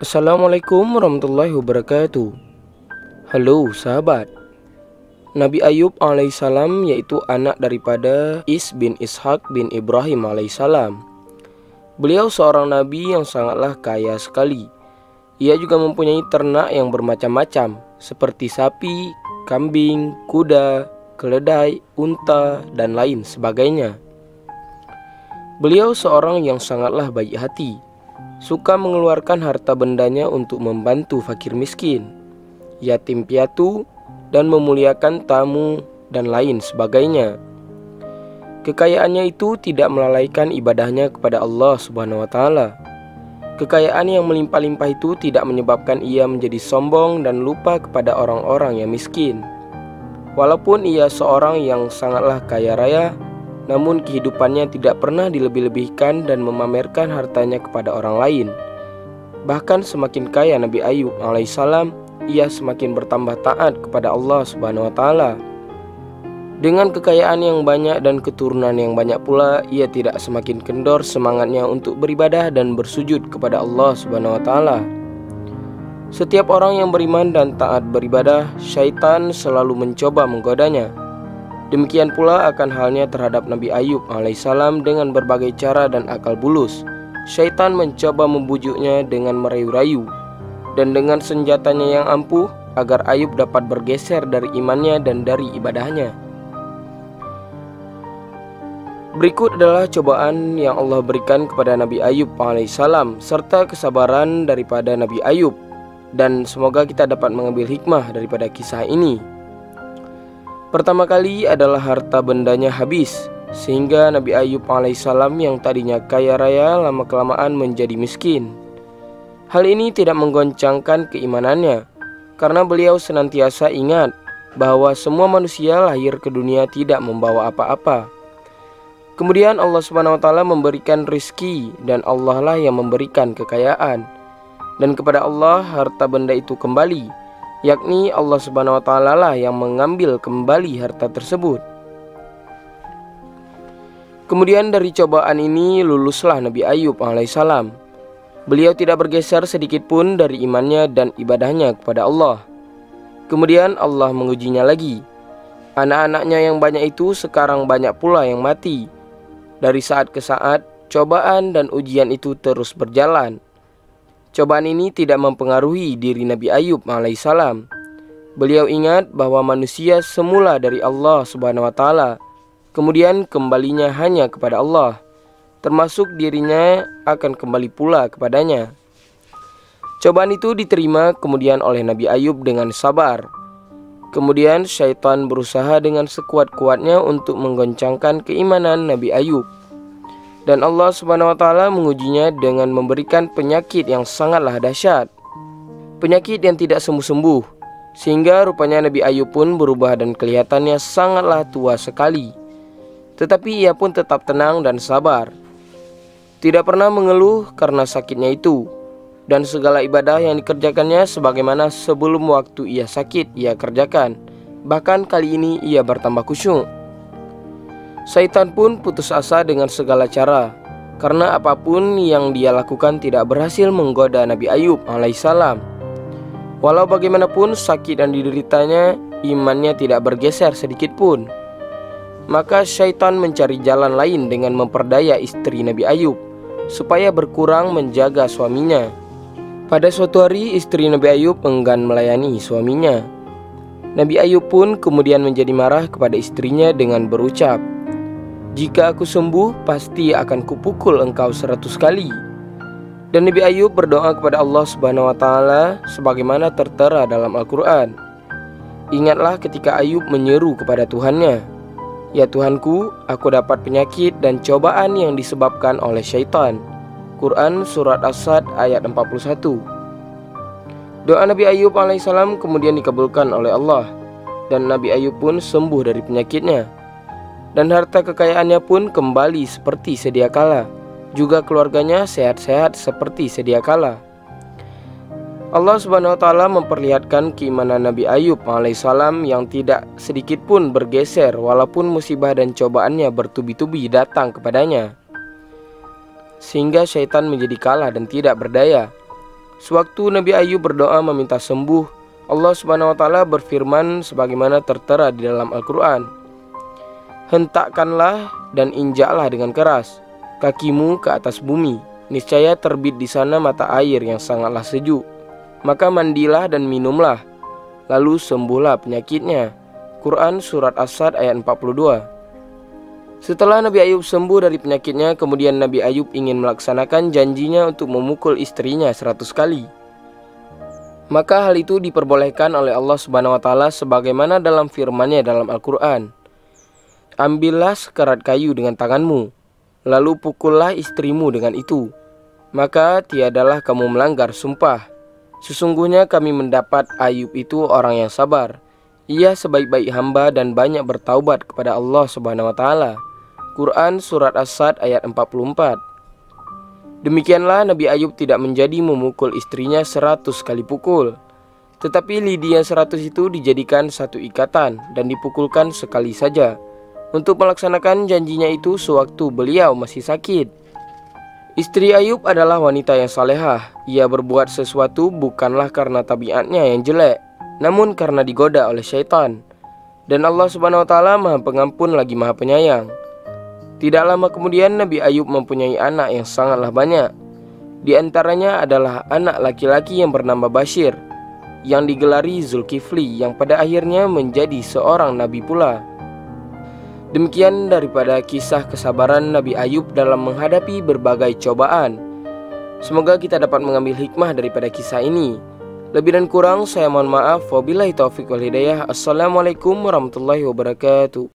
Assalamualaikum warahmatullahi wabarakatuh. Halo sahabat. Nabi Ayub alaihissalam yaitu anak daripada Is bin Ishak bin Ibrahim alaihissalam. Beliau seorang nabi yang sangatlah kaya sekali. Ia juga mempunyai ternak yang bermacam-macam seperti sapi, kambing, kuda, keledai, unta, dan lain sebagainya. Beliau seorang yang sangatlah baik hati, suka mengeluarkan harta bendanya untuk membantu fakir miskin, yatim piatu, dan memuliakan tamu dan lain sebagainya. Kekayaannya itu tidak melalaikan ibadahnya kepada Allah Subhanahu wa Ta'ala. Kekayaan yang melimpah-limpah itu tidak menyebabkan ia menjadi sombong dan lupa kepada orang-orang yang miskin. Walaupun ia seorang yang sangatlah kaya raya, namun kehidupannya tidak pernah dilebih-lebihkan dan memamerkan hartanya kepada orang lain. Bahkan semakin kaya Nabi Ayub alaihissalam, ia semakin bertambah taat kepada Allah Subhanahu wa Ta'ala. Dengan kekayaan yang banyak dan keturunan yang banyak pula, ia tidak semakin kendor semangatnya untuk beribadah dan bersujud kepada Allah Subhanahu wa Ta'ala. Setiap orang yang beriman dan taat beribadah, syaitan selalu mencoba menggodanya. Demikian pula akan halnya terhadap Nabi Ayub alaihissalam. Dengan berbagai cara dan akal bulus, syaitan mencoba membujuknya dengan merayu-rayu dan dengan senjatanya yang ampuh agar Ayub dapat bergeser dari imannya dan dari ibadahnya. Berikut adalah cobaan yang Allah berikan kepada Nabi Ayub alaihissalam serta kesabaran daripada Nabi Ayub, dan semoga kita dapat mengambil hikmah daripada kisah ini. Pertama kali adalah harta bendanya habis, sehingga Nabi Ayub alaihissalam yang tadinya kaya raya lama-kelamaan menjadi miskin. Hal ini tidak menggoncangkan keimanannya, karena beliau senantiasa ingat bahwa semua manusia lahir ke dunia tidak membawa apa-apa. Kemudian Allah Subhanahu wa Ta'ala memberikan rizki, dan Allah lah yang memberikan kekayaan. Dan kepada Allah harta benda itu kembali, yakni Allah Subhanahu wa Ta'ala lah yang mengambil kembali harta tersebut. Kemudian dari cobaan ini luluslah Nabi Ayub alaihissalam. Beliau tidak bergeser sedikit pun dari imannya dan ibadahnya kepada Allah. Kemudian Allah mengujinya lagi. Anak-anaknya yang banyak itu sekarang banyak pula yang mati. Dari saat ke saat, cobaan dan ujian itu terus berjalan. Cobaan ini tidak mempengaruhi diri Nabi Ayub alaihissalam. Beliau ingat bahwa manusia semula dari Allah Subhanahu wa Ta'ala, kemudian kembalinya hanya kepada Allah, termasuk dirinya akan kembali pula kepadanya. Cobaan itu diterima kemudian oleh Nabi Ayub dengan sabar. Kemudian syaitan berusaha dengan sekuat-kuatnya untuk menggoncangkan keimanan Nabi Ayub. Dan Allah Subhanahu wa Ta'ala mengujinya dengan memberikan penyakit yang sangatlah dahsyat, penyakit yang tidak sembuh-sembuh, sehingga rupanya Nabi Ayub pun berubah dan kelihatannya sangatlah tua sekali. Tetapi ia pun tetap tenang dan sabar, tidak pernah mengeluh karena sakitnya itu. Dan segala ibadah yang dikerjakannya sebagaimana sebelum waktu ia sakit ia kerjakan. Bahkan kali ini ia bertambah khusyuk. Syaitan pun putus asa dengan segala cara, karena apapun yang dia lakukan tidak berhasil menggoda Nabi Ayub alaihissalam. Walau bagaimanapun sakit dan dideritanya, imannya tidak bergeser sedikit pun. Maka syaitan mencari jalan lain dengan memperdaya istri Nabi Ayub supaya berkurang menjaga suaminya. Pada suatu hari istri Nabi Ayub enggan melayani suaminya. Nabi Ayub pun kemudian menjadi marah kepada istrinya dengan berucap, "Jika aku sembuh, pasti akan kupukul engkau 100 kali." Dan Nabi Ayub berdoa kepada Allah Subhanahu wa Ta'ala sebagaimana tertera dalam Al-Quran. Ingatlah ketika Ayub menyeru kepada Tuhannya, "Ya Tuhanku, aku dapat penyakit dan cobaan yang disebabkan oleh syaitan." Quran Surat As-Sad ayat 41. Doa Nabi Ayub alaihissalam kemudian dikabulkan oleh Allah, dan Nabi Ayub pun sembuh dari penyakitnya. Dan harta kekayaannya pun kembali seperti sedia kala. Juga keluarganya sehat-sehat seperti sedia kala. Allah Subhanahu wa Ta'ala memperlihatkan keimanan Nabi Ayub alaihissalam yang tidak sedikit pun bergeser walaupun musibah dan cobaannya bertubi-tubi datang kepadanya, sehingga syaitan menjadi kalah dan tidak berdaya. Sewaktu Nabi Ayub berdoa meminta sembuh, Allah Subhanahu wa taala berfirman sebagaimana tertera di dalam Al-Qur'an. Hentakkanlah dan injaklah dengan keras kakimu ke atas bumi, niscaya terbit di sana mata air yang sangatlah sejuk. Maka mandilah dan minumlah, lalu sembuhlah penyakitnya. Quran Surat As-Sad ayat 42. Setelah Nabi Ayub sembuh dari penyakitnya, kemudian Nabi Ayub ingin melaksanakan janjinya untuk memukul istrinya 100 kali. Maka hal itu diperbolehkan oleh Allah Subhanahu wa taala sebagaimana dalam firman-Nya dalam Al-Qur'an. Ambillah sekarat kayu dengan tanganmu, lalu pukullah istrimu dengan itu, maka tiadalah kamu melanggar sumpah. Sesungguhnya kami mendapat Ayub itu orang yang sabar. Ia sebaik-baik hamba dan banyak bertaubat kepada Allah Subhanahu wa taala. Quran Surat As-Sad ayat 44. Demikianlah Nabi Ayub tidak menjadi memukul istrinya 100 kali pukul, tetapi lidi yang 100 itu dijadikan satu ikatan dan dipukulkan sekali saja, untuk melaksanakan janjinya itu sewaktu beliau masih sakit. Istri Ayub adalah wanita yang salehah. Ia berbuat sesuatu bukanlah karena tabiatnya yang jelek, namun karena digoda oleh syaitan. Dan Allah Subhanahu wa taala Maha Pengampun lagi Maha Penyayang. Tidak lama kemudian Nabi Ayub mempunyai anak yang sangatlah banyak. Di antaranya adalah anak laki-laki yang bernama Bashir, yang digelari Zulkifli, yang pada akhirnya menjadi seorang nabi pula. Demikian daripada kisah kesabaran Nabi Ayub dalam menghadapi berbagai cobaan. Semoga kita dapat mengambil hikmah daripada kisah ini. Lebih dan kurang saya mohon maaf. Wabillahi taufiq wal hidayah. Assalamualaikum warahmatullahi wabarakatuh.